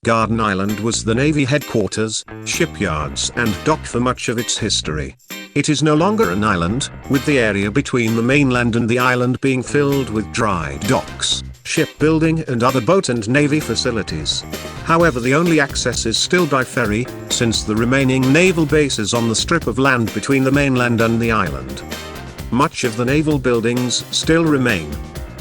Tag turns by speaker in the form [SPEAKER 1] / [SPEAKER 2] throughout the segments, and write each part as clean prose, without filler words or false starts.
[SPEAKER 1] Garden Island was the Navy headquarters, shipyards and dock for much of its history. It is no longer an island, with the area between the mainland and the island being filled with dry docks, shipbuilding and other boat and navy facilities. However, the only access is still by ferry, since the remaining naval base is on the strip of land between the mainland and the island. Much of the naval buildings still remain.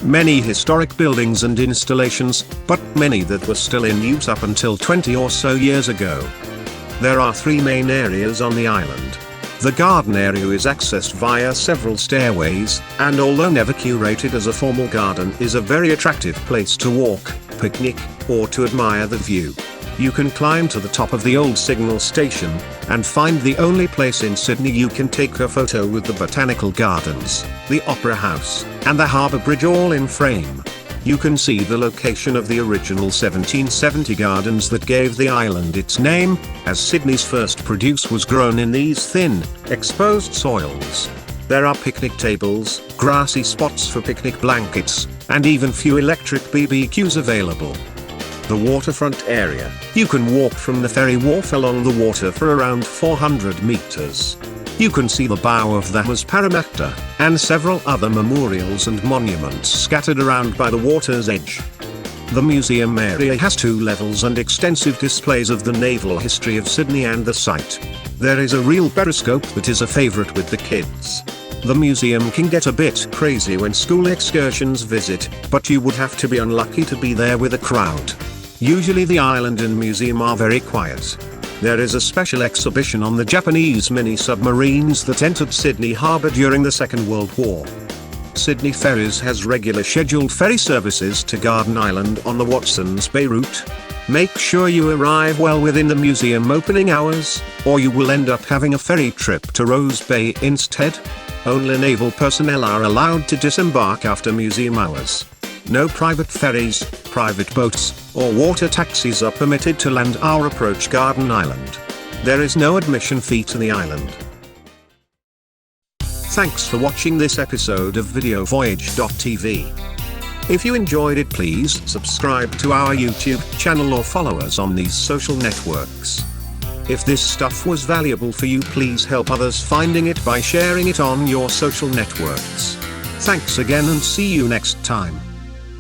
[SPEAKER 1] Many historic buildings and installations, but many that were still in use up until 20 or so years ago. There are three main areas on the island. The garden area is accessed via several stairways, and although never curated as a formal garden, is a very attractive place to walk, picnic, or to admire the view. You can climb to the top of the old signal station, and find the only place in Sydney you can take a photo with the Botanical Gardens, the Opera House, and the Harbour Bridge all in frame. You can see the location of the original 1770 gardens that gave the island its name, as Sydney's first produce was grown in these thin, exposed soils. There are picnic tables, grassy spots for picnic blankets, and even few electric BBQs available. The waterfront area, you can walk from the ferry wharf along the water for around 400 meters. You can see the bow of the Harbour's Parramatta, and several other memorials and monuments scattered around by the water's edge. The museum area has 2 levels and extensive displays of the naval history of Sydney and the site. There is a real periscope that is a favourite with the kids. The museum can get a bit crazy when school excursions visit, but you would have to be unlucky to be there with a crowd. Usually the island and museum are very quiet. There is a special exhibition on the Japanese mini-submarines that entered Sydney Harbour during the Second World War. Sydney Ferries has regular scheduled ferry services to Garden Island on the Watsons Bay route. Make sure you arrive well within the museum opening hours, or you will end up having a ferry trip to Rose Bay instead. Only naval personnel are allowed to disembark after museum hours. No private ferries, private boats, or water taxis are permitted to land or approach Garden Island. There is no admission fee to the island. Thanks for watching this episode of VideoVoyage.TV. If you enjoyed it, please subscribe to our YouTube channel or follow us on these social networks. If this stuff was valuable for you, please help others finding it by sharing it on your social networks. Thanks again and see you next time.